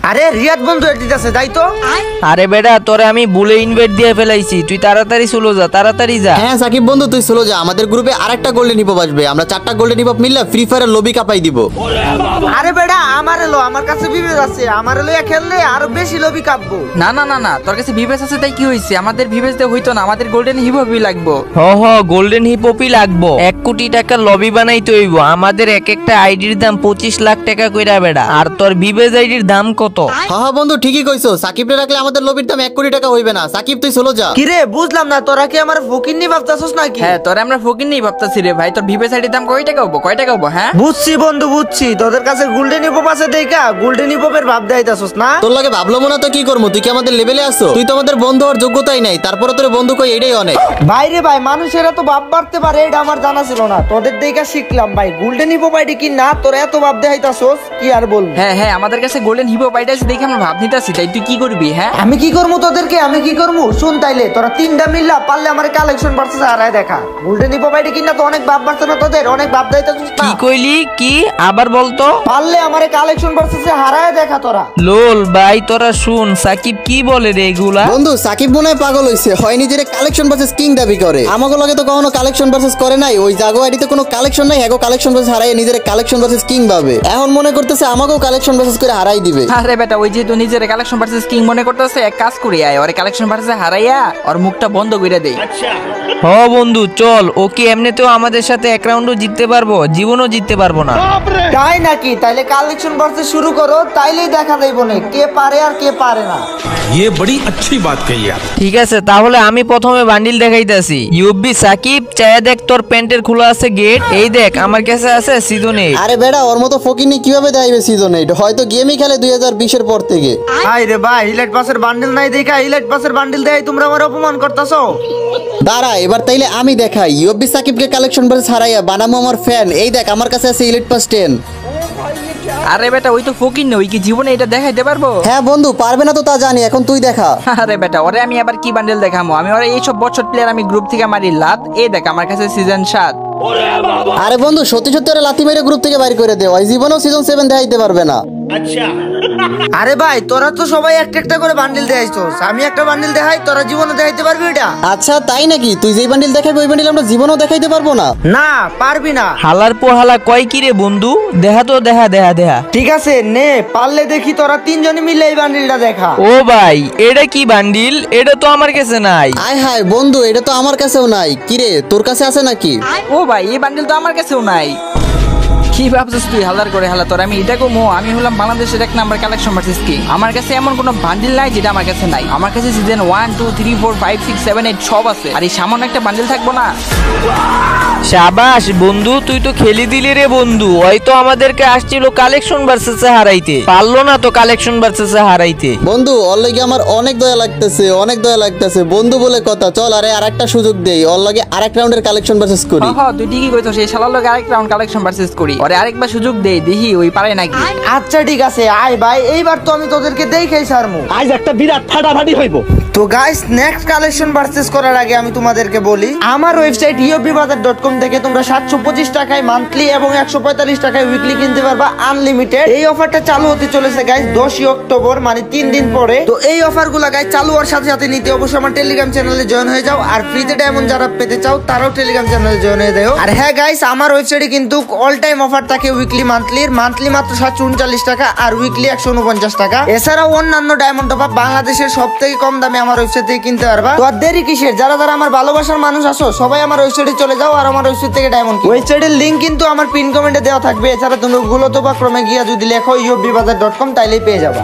আরে রিয়াদ বন্ধু দিতেছে তাই তো। আরে বেটা তোরে আমি ভুলে ইনভাইট দিয়ে ফেলাইছি, তুই তাড়াতাড়ি চলে যা, তাড়াতাড়ি যা। হ্যাঁ সাকিব বন্ধু তুই চলে যা, আমাদের গ্রুপে আরেকটা গোল্ডেন হিপ হপ আসবে, আমরা 4টা গোল্ডেন হিপ হপ মিললে ফ্রি ফায়ারের লবি কাপাই দিব। আরে বেটা আমার এলো, আমার কাছে বিবেচ আছে, আমার এলো খেললে আরো বেশি লবি কাঁপবো। না না না না, তোর কাছে ভিভেস আছে তাই কি হইছে? আমাদের ভিভেস দিয়ে হইতো না, আমাদের গোল্ডেন হিপ হপই লাগবো। হ গোল্ডেন হিপ হপই লাগবো। 1 কোটি টাকার লবি বানাইতে হইব। আমাদের এক একটা আইডির দাম 25 লাখ টাকা কইরা বেটা। আর তোর বিবেজ আইডির দাম কত? হ্যাঁ বন্ধু ঠিকই কইছো, সাকিবরে রাখলে আমাদের লবির দাম 1 কোটি টাকা হইবে না। সাকিব তুই চলে যা। কিরে বুঝলাম না, তোরা কি আমার ফকিন্নি ভাবতাছস নাকি? হ্যাঁ তোরে আমরা ফকিন্নি ভাবতাছি রে ভাই। তোর ভিভেস আইডির দাম কয় টাকা হবো, কয় টাকা হবো? হ্যাঁ বুঝছি বন্ধু বুঝছি, তোদের কাছে গোল্ডেন হিপ হপ আছে দেখা গোল্ডেন হিপ হপের ভাব দেখাইতাছস না। তোর লাগে ভাবলো না তো কি করবো, তুই কি আমাদের লেভেলে আসো? তুই তো আমাদের বন্ধু হওয়ার যোগ্যতাই নাই, তারপরে তোর বন্ধু কই এটাই অনেক। ভাইরে ভাই মানুষেরা তো ভাব বাড়তে পারে এটা আমার জানা ছিল না, তোদের দেখা শিখলাম ভাই। গোল্ডেন হিপ হপ আইডি কি না তোরা এত ভাব দেখাইতাছস কি আর বলবো। হ্যাঁ হ্যাঁ আমাদের কাছে গোল্ডেন হিপ হপ আইডি আছে দেখে আমরা ভাব নিতাছি, তাই তুই কি করবি? হ্যাঁ আমি কি করবো তোদেরকে, আমি কি করবো শুন তাইলে তোরা 3টা মিললা পারলে আমার কালেকশন ভার্সেস হারায় দেখা। গোল্ডেন হিপ হপ আইডি কিনা তো অনেক ভাব বাড়ছে না তোদের, অনেক ভাব দেখাইতাছস না। কি কইলি? কি আবার বলতো? পারলে আমার কালেকশন ভার্সেস হারায় দেখা তোরা। লোল ভাই তোরা শুন সাকিব কি বলে রে এগুলা। বন্ধু সাকিব মনে হয় পাগল হইছে, হয় নিজের কালেকশন ভার্সেস কিং দাবি করে। আমাগো লাগে তো কখনো কালেকশন ভার্সেস করে নাই, ওই জাগো আইডিতে কোনো কালেকশন নাই, এগো কালেকশন ভার্সেস হারাই নিজের কালেকশন ভার্সেস কিং ভাবে। এখন মনে করতেছে আমাকেও কালেকশন ভার্সেস করে হারাই দিবে। আরে বেটা ওই যে তুই নিজের কালেকশন ভার্সেস কিং মনে করতেছে, এক কাজ করি আয় ওর কালেকশন ভার্সেস হারাইয়া ওর মুখটা বন্ধ কইরা দেই। হ বন্ধু চল, ও কি এমনিতেও আমাদের সাথে 1 রাউন্ডও জিততে পারবো, জীবনও জিততে পারবো না। তাই নাকি? তাইলে কালেকশন ভার্সেস শুরু করো, তাইলেই দেখা যাইব না কে পারে আর কে পারে না। ये बड़ी अच्छी बात कही आप। ঠিক আছে তাহলে আমি প্রথমে বান্ডিল দেখাইতাছি। ইউবি সাকিব চায়া দেখ তোর প্যান্টের খোলা আছে গেট, এই দেখ আমার কাছে আছে সিজন 8। আরে বেটা ওর মতো ফকিনি কিভাবে দেখাইবে সিজন 8? হয়তো গেমই খেলে 2020 এর পর থেকে। হাই রে ভাই ইলাইট পাসের বান্ডেল নাই দেখা ইলাইট পাসের বান্ডেল দেই তোমরা আমার অপমান করতাছো। দাঁড়া এবার তাইলে আমি দেখাই, ইউবি সাকিবকে কালেকশন ভার্সেস হারাইয়া বানামো আমার ফ্যান। এই দেখ আমার কাছে আছে ইলিট পাস 10। আরে বেটা ওই তো ফকির না, ওই কি জীবনে এটা দেখাইতে পারবো? হ্যাঁ বন্ধু পারবে না তো তা জানি, এখন তুই দেখা। আরে বেটা ওরে আমি আবার কি বান্ডেল দেখামো? আমি ওরে এইসব বছর প্লেয়ার আমি গ্রুপ থেকে মারি লাত। এই দেখ আমার কাছে সিজন 7। আরে বন্ধু সত্যি সত্যি ওরা লাথি মেরে গ্রুপ থেকে বাইর করে দে, ওই জীবনেও সিজন 7 দেখাইতে পারবে না। আরে ভাই তোরা তো সবাই একটা একটা করে বান্ডেল দেখাইছস, আমি একটা বান্ডেল দেখাই তোরা জীবনে দেখাইতে পারবি এটা? আচ্ছা তাই নাকি? তুই যেই বান্ডিল দেখাবি ওই বান্ডিল আমরা জীবনেও দেখাইতে পারবো না? না পারবি না। হালার পর হালা কয় কি রে বন্ধু, দেখা তো দেখা দেখা দেখা। ঠিক আছে নে পারলে দেখি তোরা 3 জনে মিলে এই বান্ডেলটা দেখা। ও ভাই এটা কি বান্ডিল? এটা তো আমার কাছে নাই। আয় হায় বন্ধু এটা তো আমার কাছেও নাই। কিরে তোর কাছে আছে নাকি? ও ভাই এই বান্ডেল তো আমার কাছেও নাই। কি ভাবছিস তুই হালার করে হালা? তোর আমি এটা কমো, আমি হলাম বাংলাদেশের 1 নাম্বার কালেকশন ভার্সেস কিং। আমার কাছে এমন কোনো বান্ডেল নাই যেটা আমার কাছে নাই। আমার কাছে সিজন 1 2 3 4 5 6 7 8 সব আছে, আর এই সামান্য একটা বান্ডেল থাকবো না? শাবাশ বন্ধু তুই তো খেলি দিলি রে বন্ধু। হয়তো আমাদেরকে আসছিল কালেকশন ভার্সেস হারাইতে, পারলো না তো কালেকশন ভার্সেস হারাইতে। বন্ধু ওর লাগে আমার অনেক দয়া লাগতেছে, অনেক দয়া লাগতেছে বন্ধু বলে কথা। চল আরে আরেকটা সুযোগ দেই, ওর লাগে আরেক রাউন্ডের কালেকশন ভার্সেস করি। হ্যাঁ তুই ঠিকই কইছস, এই শালার লগে আরেক রাউন্ড কালেকশন ভার্সেস করি। ওরে আরেকবার সুযোগ দেই, দেখি ওই পারে নাকি। আচ্ছা ঠিক আছে আয় ভাই, এইবার তো আমি তোদেরকে দেখাই ছাড়মু। আজ একটা বিরাট ফাটাফাটি হইব। তো গাইস নেক্সট কালেকশন ভার্সেস করার আগে আমি তোমাদেরকে বলি, আমার ওয়েবসাইট iobbazaar.com থেকে তোমরা 725 টাকায় মান্থলি এবং 145 টাকায় উইকলি কিনতে পারবা আনলিমিটেড। এই অফারটা চালু হতে চলেছে গাইস 10 অক্টোবর, মানে 3 দিন পরে। তো এই অফারগুলো গাইস চালু হওয়ার সাথে সাথে নিতে অবশ্যই আমার টেলিগ্রাম চ্যানেলে জয়েন হয়ে যাও, আর ফ্রিতে ডায়মন্ড যারা পেতে চাও তারাও টেলিগ্রাম চ্যানেলে জয়েন হয়ে যাও। আর হ্যাঁ গাইস আমার ওয়েবসাইটে কিন্তু অল টাইম অফার থাকে উইকলি মান্থলির। মান্থলি মাত্র 739 টাকা আর উইকলি 149 টাকা। এছাড়াও অন্যান্য ডায়মন্ড টপ আপ বাংলাদেশের সবথেকে কম দামে আমার ওয়েবসাইট থেকে কিনতে পারবা। তো আর দেরি কিসের? যারা যারা আমার ভালোবাসার মানুষ আছো সবাই আমার ওয়েবসাইটে চলে যাও আর আমার ওয়েবসাইট থেকে ডায়মন্ড। ওয়েবসাইটের লিংক কিন্তু আমার পিন কমেন্টে দেওয়া থাকবে। এছাড়া তুমি গুগলে বা ক্রমে গিয়ে যদি লেখো iobbazaar.com তাইলেই পেয়ে যাবা।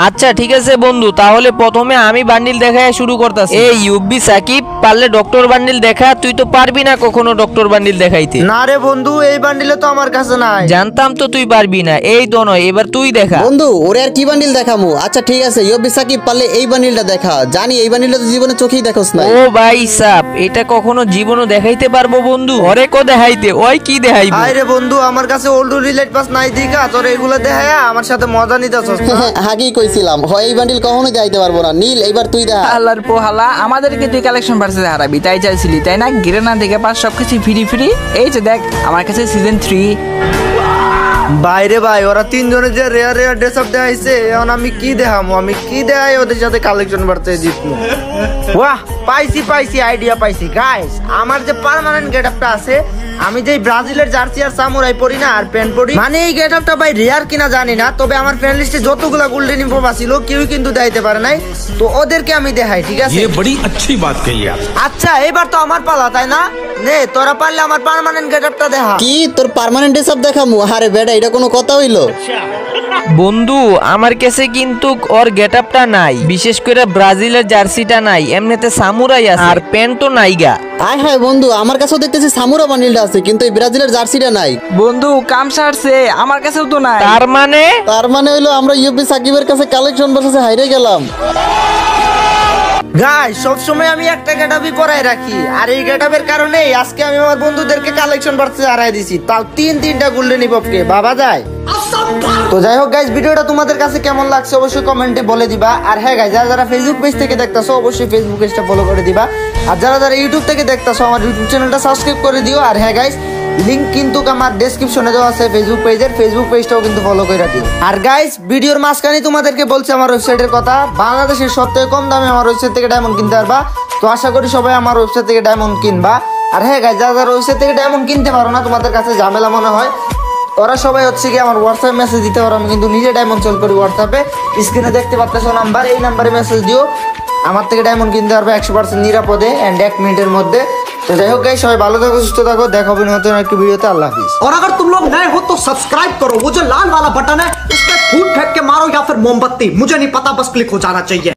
আচ্ছা ঠিক আছে বন্ধু, তাহলে প্রথমে আমি বান্ডিল দেখায় শুরু করতেছি। এই ইউবি সাকিব পারলে ডক্টর বান্ডিল দেখা, তুই তো পারবি না কখনো ডক্টর বান্ডিল দেখাইতে। না রে বন্ধু এই বান্ডিলে তো আমার কাছে নাই। জানতাম তো তুই পারবি না। এই তো নয়, এবার তুই দেখা। বন্ধু ওরে আর কি বান্ডিল দেখামু? আচ্ছা ঠিক আছে ইউবি সাকিব পারলে এই বান্ডিলটা দেখা। জানি এই বান্ডিলটা তো জীবনে চোখেই দেখোস না। ও ভাই সাপ, এটা কখনো জীবনও দেখাইতে পারবো বন্ধু? ওরে কো দেখাইতে, ওই কি দেখাইবো? আরে বন্ধু আমার কাছে ওল্ড রিলেট পাস নাই দিকা তোর এগুলো দেখায়া আমার সাথে মজা নিতেছস না? আগেই কইছিলাম হয় এই বান্ডিল কখনোই দেখাইতে পারবো না। নীল এইবার তুই দেখা। হালার পোহালা আমাদেরকে তুই কালেকশন ভার্সেস হারাবি তাই চাইছিলি তাই না? গিরে না দেখে পাস সবকিছু ফ্রি ফ্রি। এই যে দেখ আমার কাছে সিজন 3। বাইরে ভাই ওরা তিনজনে যে রেয়ার রেয়ার ড্রেস আপ দেখাইছে, এখন আমি কি দেখামো, আমি কি দেখাই ওদের সাথে কালেকশন বাড়তে জিতবো। বাহ, পাইছি আইডিয়া পাইছি গাইস। আমার যে পার্মানেন্ট গেটআপটা আছে, আমি যে ব্রাজিলের জার্সি আর সামুরাই পরি না আর প্যান্ট পরি, মানে এই গেটআপটা ভাই রেয়ার কিনা জানি না, তবে আমার ফ্রেন্ড লিস্টে যতগুলা গোল্ডেন ইনফো ছিল কেউ কিন্তু দেখাইতে পারে নাই, তো ওদেরকে আমি দেখাই, ঠিক আছে? ये बड़ी अच्छी बात कही आप। আচ্ছা এবার তো আমার পালা, তাই না? নে তোরা পারলে আমার পার্মানেন্ট গেটআপটা দেখা। কি তোর পার্মানেন্ট ড্রেস আপ দেখামু? আরে বেটা, এটা কোনো কথা হইলো? বন্ধু আমার কাছে কিন্তু ওর গেটআপটা নাই, বিশেষ করে ব্রাজিলের জার্সিটা নাই, এমনিতে সামুরাই আছে আর প্যান্টও নাই গা। আয় হায় বন্ধু, আমার কাছেও দেখতেছি সামুরা বান্ডিলটা আছে, কিন্তু এই ব্রাজিলের জার্সিটা নাই। বন্ধু কাম সারছে, আমার কাছেও তো নাই। তার মানে হইলো আমরা ইউপি সাকিবের কাছে কালেকশন ভার্সেসে হাইরে গেলাম। গাই সবসময় আমি একটা গেটআপই পরাই রাখি, আর এই গেটআপের কারণে আজকে আমি আমার বন্ধুদেরকে কালেকশন বাড়তে হারাই দিছি, তাও তিনটা গোল্ডেন ইপপকে, ভাবা যায়? তো যাই হোক গাইস, ভিডিওটা তোমাদের কাছে কেমন লাগছে অবশ্যই কমেন্টে বলে দিবা। আর হ্যাঁ গাইস, যারা ফেসবুক পেজ থেকে দেখতাছো অবশ্যই ফেসবুক পেজটা ফলো করে দিবা, আর যারা ইউটিউব থেকে দেখতাছো আমার ইউটিউব চ্যানেলটা সাবস্ক্রাইব করে দিও। আর হ্যাঁ গাইস, লিংক কিন্তু আমার ডেসক্রিপশনে দেওয়া আছে ফেসবুক পেজের, ফেসবুক পেজটাও কিন্তু ফলো করে দিও। আর গাইস, ভিডিওর মাঝখানে তোমাদেরকে বলছি আমার ওয়েবসাইটের কথা, বাংলাদেশের সবথেকে কম দামে আমার ওয়েবসাইট থেকে ডায়মন্ড কিনতে পারবা। তো আশা করি সবাই আমার ওয়েবসাইট থেকে ডায়মন্ড কিনবা। আর হ্যাঁ গাইস, যারা ওয়েবসাইট থেকে ডায়মন্ড কিনতে পারো না, তোমাদের কাছে ঝামেলা মনে হয়, ওরা সবাই হচ্ছে কি আমার হোয়াটসঅ্যাপ মেসেজ দিতে পারো, আমি কিন্তু নিজে ডায়মন্ড সেল করি হোয়াটসঅ্যাপে, স্ক্রিনে দেখতে পাচ্ছ নাম্বার, এই নাম্বারে মেসেজ দিও, আমার থেকে ডায়মন্ড কিনতে পারবে 100% নিরাপদে এন্ড 1 মিনিটের মধ্যে। তো যাই হোক গাইস, সবাই ভালো থাকো, সুস্থ থাকো, দেখা হবে নতুন একটা ভিডিওতে। আল্লাহ হাফিজ। और अगर तुम लोग नए हो तो सब्सक्राइब करो, वो जो लाल वाला बटन है इस पे फूट फेंक के मारो या फिर मोमबत्ती, मुझे नहीं पता, बस क्लिक हो जाना चाहिए।